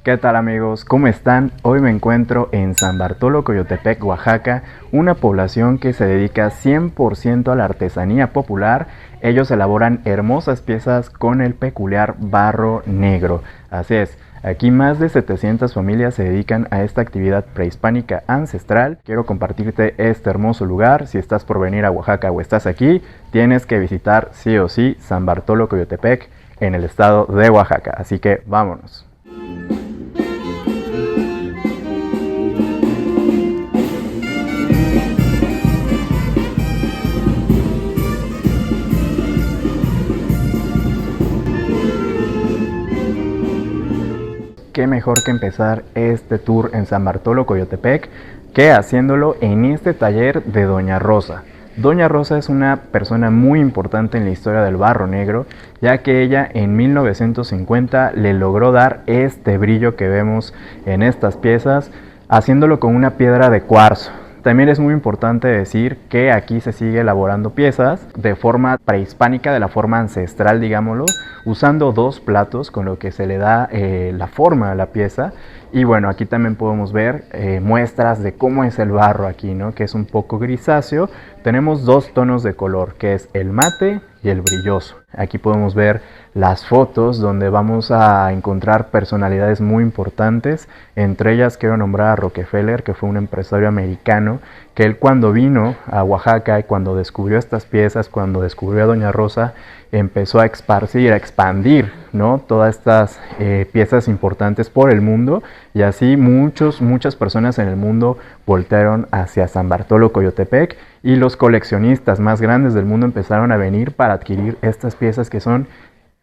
¿Qué tal amigos? ¿Cómo están? Hoy me encuentro en San Bartolo, Coyotepec, Oaxaca, una población que se dedica 100% a la artesanía popular. Ellos elaboran hermosas piezas con el peculiar barro negro. Así es, aquí más de 700 familias se dedican a esta actividad prehispánica ancestral. Quiero compartirte este hermoso lugar. Si estás por venir a Oaxaca o estás aquí, tienes que visitar sí o sí San Bartolo, Coyotepec en el estado de Oaxaca. Así que vámonos. Qué mejor que empezar este tour en San Bartolo, Coyotepec, que haciéndolo en este taller de Doña Rosa. Doña Rosa es una persona muy importante en la historia del barro negro, ya que ella en 1950 le logró dar este brillo que vemos en estas piezas, haciéndolo con una piedra de cuarzo. También es muy importante decir que aquí se sigue elaborando piezas de forma prehispánica, de la forma ancestral, digámoslo, usando dos platos con lo que se le da la forma a la pieza. Y bueno, aquí también podemos ver muestras de cómo es el barro aquí, ¿no? Que es un poco grisáceo. Tenemos dos tonos de color, que es el mate y el brilloso. Aquí podemos ver las fotos donde vamos a encontrar personalidades muy importantes. Entre ellas quiero nombrar a Rockefeller, que fue un empresario americano, que él cuando vino a Oaxaca y cuando descubrió estas piezas, cuando descubrió a Doña Rosa, empezó a esparcir, a expandir, ¿no? Todas estas piezas importantes por el mundo, y así muchas personas en el mundo voltearon hacia San Bartolo, Coyotepec, y los coleccionistas más grandes del mundo empezaron a venir para adquirir estas piezas que son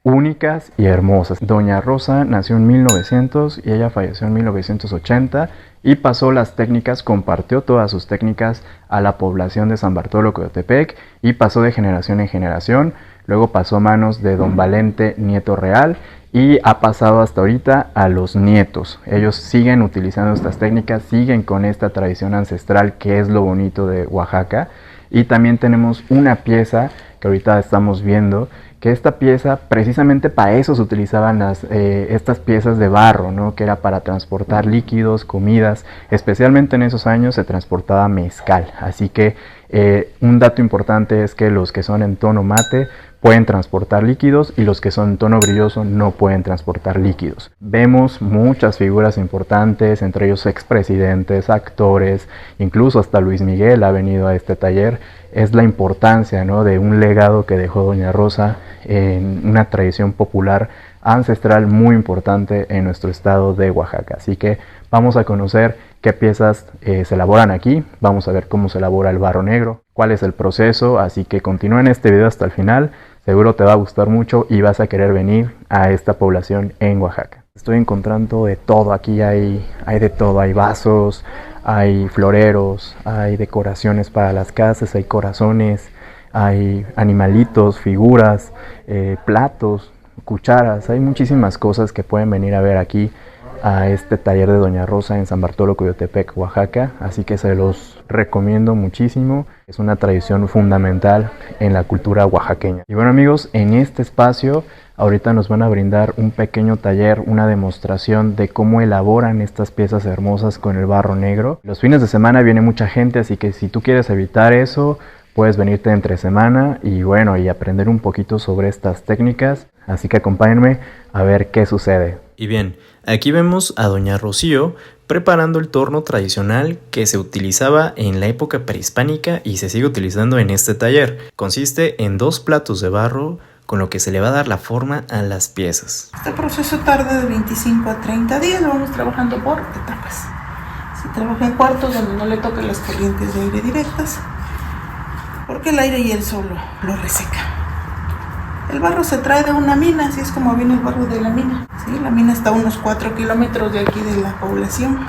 únicas y hermosas. Doña Rosa nació en 1900 y ella falleció en 1980 y pasó las técnicas, compartió todas sus técnicas a la población de San Bartolo, Coyotepec, y pasó de generación en generación. Luego pasó a manos de don Valente Nieto Real y ha pasado hasta ahorita a los nietos. Ellos siguen utilizando estas técnicas, siguen con esta tradición ancestral, que es lo bonito de Oaxaca. Y también tenemos una pieza que ahorita estamos viendo, que esta pieza, precisamente para eso se utilizaban estas piezas de barro, ¿no? Que era para transportar líquidos, comidas. Especialmente en esos años se transportaba mezcal. Así que un dato importante es que los que son en tono mate pueden transportar líquidos y los que son en tono brilloso no pueden transportar líquidos. Vemos muchas figuras importantes, entre ellos expresidentes, actores, incluso hasta Luis Miguel ha venido a este taller. Es la importancia, ¿no?, de un legado que dejó Doña Rosa en una tradición popular ancestral muy importante en nuestro estado de Oaxaca. Así que vamos a conocer qué piezas se elaboran aquí, vamos a ver cómo se elabora el barro negro, cuál es el proceso, así que continúa en este video hasta el final, seguro te va a gustar mucho y vas a querer venir a esta población en Oaxaca. Estoy encontrando de todo, aquí hay de todo, hay vasos, hay floreros, hay decoraciones para las casas, hay corazones, hay animalitos, figuras, platos, cucharas, hay muchísimas cosas que pueden venir a ver aquí a este taller de Doña Rosa en San Bartolo, Coyotepec, Oaxaca, así que se los recomiendo muchísimo. Es una tradición fundamental en la cultura oaxaqueña. Y bueno amigos, en este espacio ahorita nos van a brindar un pequeño taller, una demostración de cómo elaboran estas piezas hermosas con el barro negro. Los fines de semana viene mucha gente, así que si tú quieres evitar eso, puedes venirte entre semana y bueno, y aprender un poquito sobre estas técnicas. Así que acompáñenme a ver qué sucede. Y bien, aquí vemos a Doña Rocío preparando el torno tradicional que se utilizaba en la época prehispánica y se sigue utilizando en este taller. Consiste en dos platos de barro con lo que se le va a dar la forma a las piezas. Este proceso tarda de 25 a 30 días, lo vamos trabajando por etapas. Se trabaja en cuartos donde no le toquen las corrientes de aire directas, porque el aire y el sol lo reseca. El barro se trae de una mina, así es como viene el barro de la mina. ¿Sí? La mina está a unos 4 kilómetros de aquí de la población.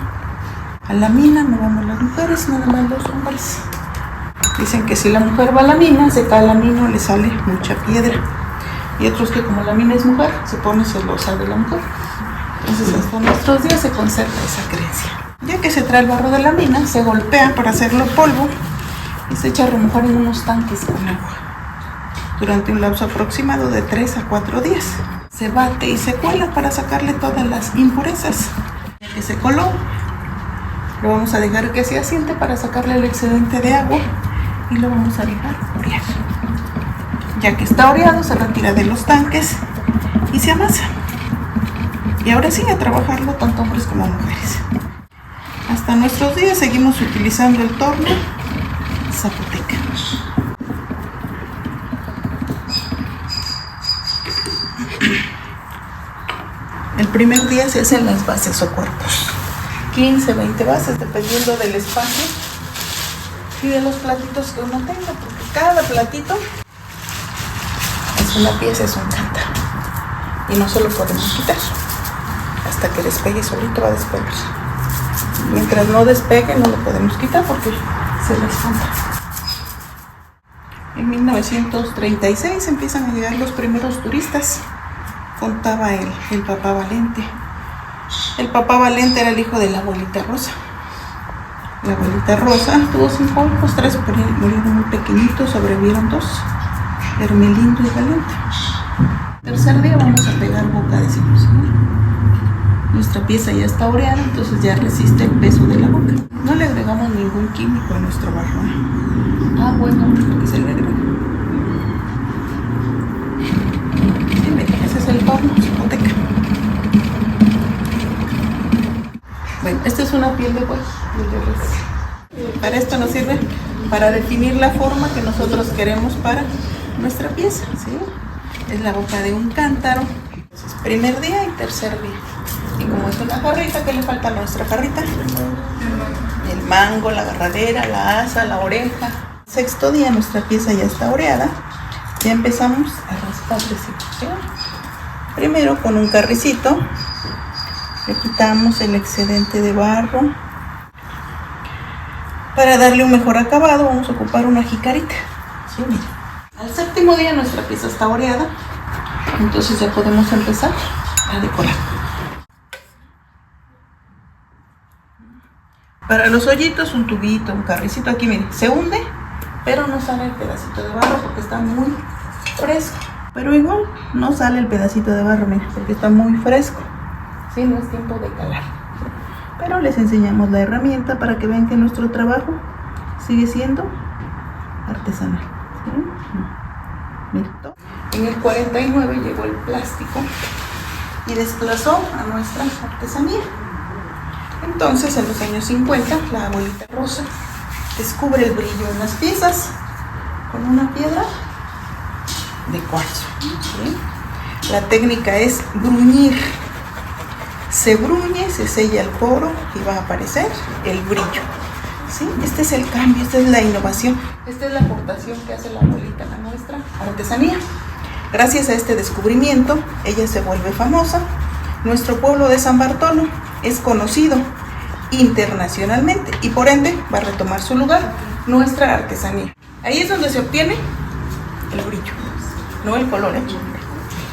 A la mina no vamos las mujeres, nada más los hombres. Dicen que si la mujer va a la mina, se cae la mina, le sale mucha piedra. Y otros que como la mina es mujer, se pone celosa de la mujer. Entonces hasta nuestros días se conserva esa creencia. Ya que se trae el barro de la mina, se golpea para hacerlo polvo y se echa a remojar en unos tanques con agua durante un lapso aproximado de 3 a 4 días. se bate y se cuela para sacarle todas las impurezas. Ya que se coló, lo vamos a dejar que se asiente para sacarle el excedente de agua y lo vamos a dejar orear. Ya que está oreado, se retira de los tanques y se amasa. Y ahora sí, a trabajarlo tanto hombres como mujeres. Hasta nuestros días seguimos utilizando el torno zapoteca. El primer día se hacen las bases o cuerpos. 15, 20 bases, dependiendo del espacio y de los platitos que uno tenga, porque cada platito es una pieza, es un cántaro. Y no se lo podemos quitar. Hasta que despegue solito va a despegar. Mientras no despegue no lo podemos quitar porque se les espanta. En 1936 empiezan a llegar los primeros turistas. Contaba el papá Valente. El papá Valente era el hijo de la abuelita Rosa. La abuelita Rosa tuvo 5 hijos, 3 murieron muy pequeñitos, sobrevivieron 2, Hermelindo y Valente. Tercer día vamos a pegar boca de circuncidar. Nuestra pieza ya está oreada, entonces ya resiste el peso de la boca. No le agregamos ningún químico a nuestro barrón. Bueno, que se le agrega. Ese es el torno zapoteca. Bueno, esta es una piel de buey, piel de res. Para esto nos sirve para definir la forma que nosotros queremos para nuestra pieza, ¿sí? Es la boca de un cántaro. Entonces, primer día y tercer día. Y como es una jarrita, ¿qué le falta a nuestra jarrita? El mango, la agarradera, la asa, la oreja. Sexto día nuestra pieza ya está oreada. Ya empezamos a raspar de circunción. Primero con un carricito le quitamos el excedente de barro. Para darle un mejor acabado vamos a ocupar una jicarita. ¿Sí? Mira. Al séptimo día nuestra pieza está oreada. Entonces ya podemos empezar a decorar. Para los hoyitos un tubito, un carricito aquí, miren, se hunde, pero no sale el pedacito de barro porque está muy fresco. Pero igual no sale el pedacito de barro, miren, porque está muy fresco. Sí, no es tiempo de calar. Pero les enseñamos la herramienta para que vean que nuestro trabajo sigue siendo artesanal. ¿Sí? Miren, en el 49 llegó el plástico y desplazó a nuestra artesanía. Entonces, en los años 50, la abuelita Rosa descubre el brillo en las piezas con una piedra de cuarzo. ¿Sí? La técnica es bruñir. Se bruñe, se sella el poro y va a aparecer el brillo. ¿Sí? Este es el cambio, esta es la innovación, esta es la aportación que hace la abuelita a nuestra artesanía. Gracias a este descubrimiento, ella se vuelve famosa. Nuestro pueblo de San Bartolo es conocido internacionalmente y por ende va a retomar su lugar, nuestra artesanía. Ahí es donde se obtiene el brillo, no el color.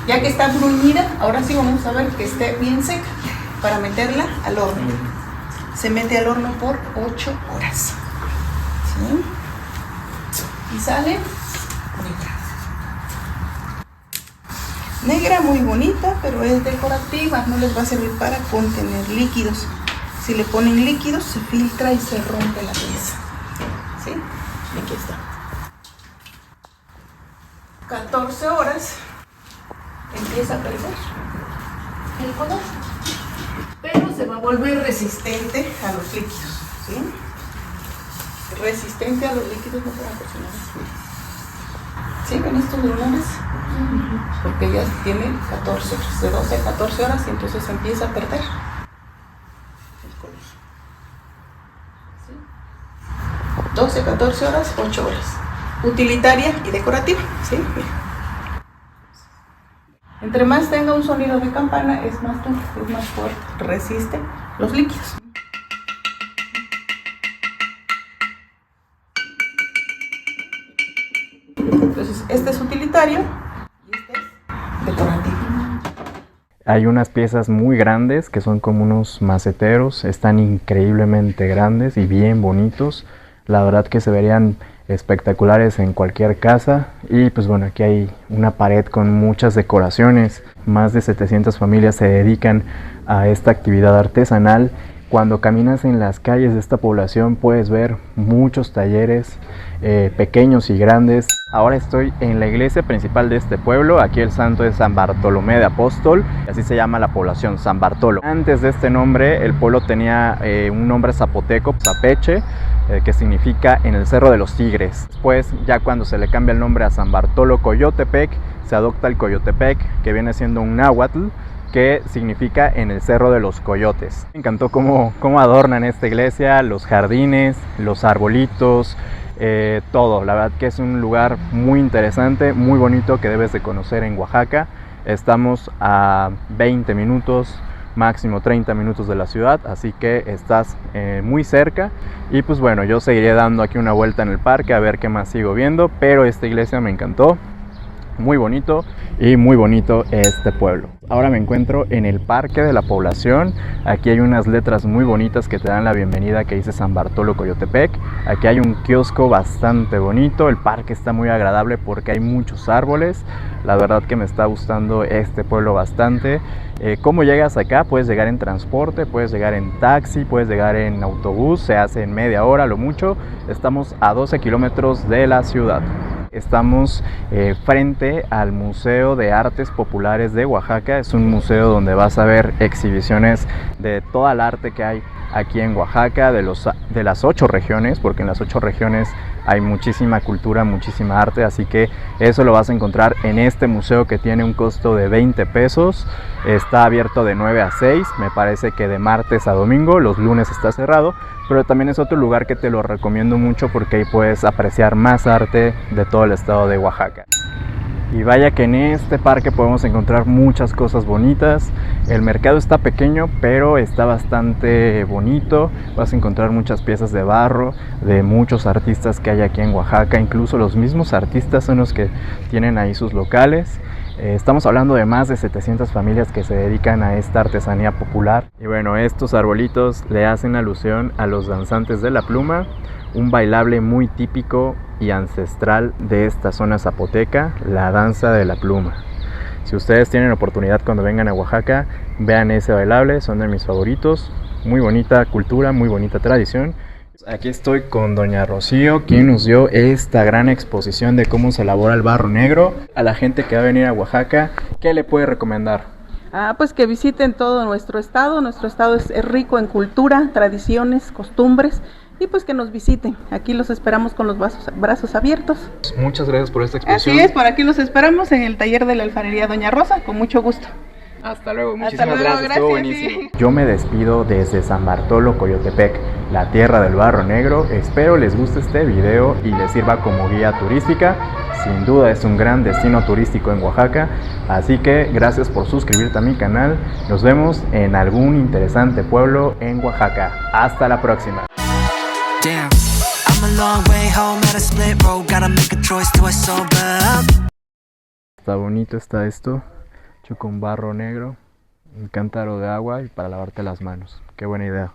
Ya que está bruñida, ahora sí vamos a ver que esté bien seca para meterla al horno. Se mete al horno por 8 horas. ¿Sí? Y sale negra, muy bonita, pero es decorativa, no les va a servir para contener líquidos. Si le ponen líquidos, se filtra y se rompe la pieza. ¿Sí? Aquí está. 14 horas empieza a perder el color, pero se va a volver resistente a los líquidos. ¿Sí? Resistente a los líquidos no se va a cocinar. ¿Sí? ¿Ven estos lunares? Porque ya tiene 14 horas, de 12 a 14 horas y entonces empieza a perder el color. ¿Sí? 12, 14 horas, 8 horas. Utilitaria y decorativa. ¿Sí? Entre más tenga un sonido de campana, es más duro, es más fuerte, resiste los líquidos. Entonces, este es utilitario y este es decorativo. Hay unas piezas muy grandes que son como unos maceteros, están increíblemente grandes y bien bonitos. La verdad que se verían espectaculares en cualquier casa. Y pues bueno, aquí hay una pared con muchas decoraciones. Más de 700 familias se dedican a esta actividad artesanal. Cuando caminas en las calles de esta población puedes ver muchos talleres pequeños y grandes. Ahora estoy en la iglesia principal de este pueblo. Aquí el santo es San Bartolomé de Apóstol, así se llama la población, San Bartolo. Antes de este nombre el pueblo tenía un nombre zapoteco, Zapeche, que significa en el Cerro de los Tigres. Después, ya cuando se le cambia el nombre a San Bartolo Coyotepec, se adopta el Coyotepec, que viene siendo un náhuatl, que significa en el Cerro de los Coyotes. Me encantó cómo adornan esta iglesia, los jardines, los arbolitos, todo. La verdad que es un lugar muy interesante, muy bonito, que debes de conocer en Oaxaca. Estamos a 20 minutos, máximo 30 minutos de la ciudad, así que estás muy cerca. Y pues bueno, yo seguiré dando aquí una vuelta en el parque a ver qué más sigo viendo, pero esta iglesia me encantó. Muy bonito y muy bonito este pueblo. Ahora me encuentro en el parque de la población. Aquí hay unas letras muy bonitas que te dan la bienvenida, que dice San Bartolo Coyotepec. Aquí hay un kiosco bastante bonito. El parque está muy agradable porque hay muchos árboles. La verdad que me está gustando este pueblo bastante. ¿Cómo llegas acá? Puedes llegar en transporte, puedes llegar en taxi, puedes llegar en autobús. Se hace en media hora lo mucho. Estamos a 12 kilómetros de la ciudad. Estamos frente al Museo de Artes Populares de Oaxaca. Es un museo donde vas a ver exhibiciones de toda el arte que hay aquí en Oaxaca, de las 8 regiones, porque en las 8 regiones hay muchísima cultura, muchísima arte, así que eso lo vas a encontrar en este museo, que tiene un costo de 20 pesos. Está abierto de 9 a 6, me parece que de martes a domingo. Los lunes está cerrado, pero también es otro lugar que te lo recomiendo mucho porque ahí puedes apreciar más arte de todo el estado de Oaxaca. Y vaya que en este parque podemos encontrar muchas cosas bonitas. El mercado está pequeño, pero está bastante bonito. Vas a encontrar muchas piezas de barro de muchos artistas que hay aquí en Oaxaca. Incluso los mismos artistas son los que tienen ahí sus locales. Estamos hablando de más de 700 familias que se dedican a esta artesanía popular. Y bueno, estos arbolitos le hacen alusión a los danzantes de la pluma, un bailable muy típico y ancestral de esta zona zapoteca, la danza de la pluma. Si ustedes tienen oportunidad cuando vengan a Oaxaca, vean ese bailable, son de mis favoritos. Muy bonita cultura, muy bonita tradición. Aquí estoy con doña Rocío, quien nos dio esta gran exposición de cómo se elabora el barro negro. A la gente que va a venir a Oaxaca, ¿qué le puede recomendar? Pues que visiten todo nuestro estado. Nuestro estado es rico en cultura, tradiciones, costumbres, y pues que nos visiten. Aquí los esperamos con los brazos abiertos. Muchas gracias por esta exposición. Así es, por aquí los esperamos en el taller de la alfarería Doña Rosa, con mucho gusto. Hasta luego, muchísimas gracias, estuvo buenísimo. Yo me despido desde San Bartolo Coyotepec, la tierra del barro negro. Espero les guste este video y les sirva como guía turística. Sin duda es un gran destino turístico en Oaxaca, así que gracias por suscribirte a mi canal. Nos vemos en algún interesante pueblo en Oaxaca. Hasta la próxima. Damn, I'm a long way home at a split road, gotta make a choice to sober up. Está bonito, está esto, hecho con barro negro, un cántaro de agua y para lavarte las manos. Qué buena idea.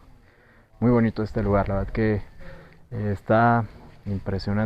Muy bonito este lugar, la verdad que está impresionante.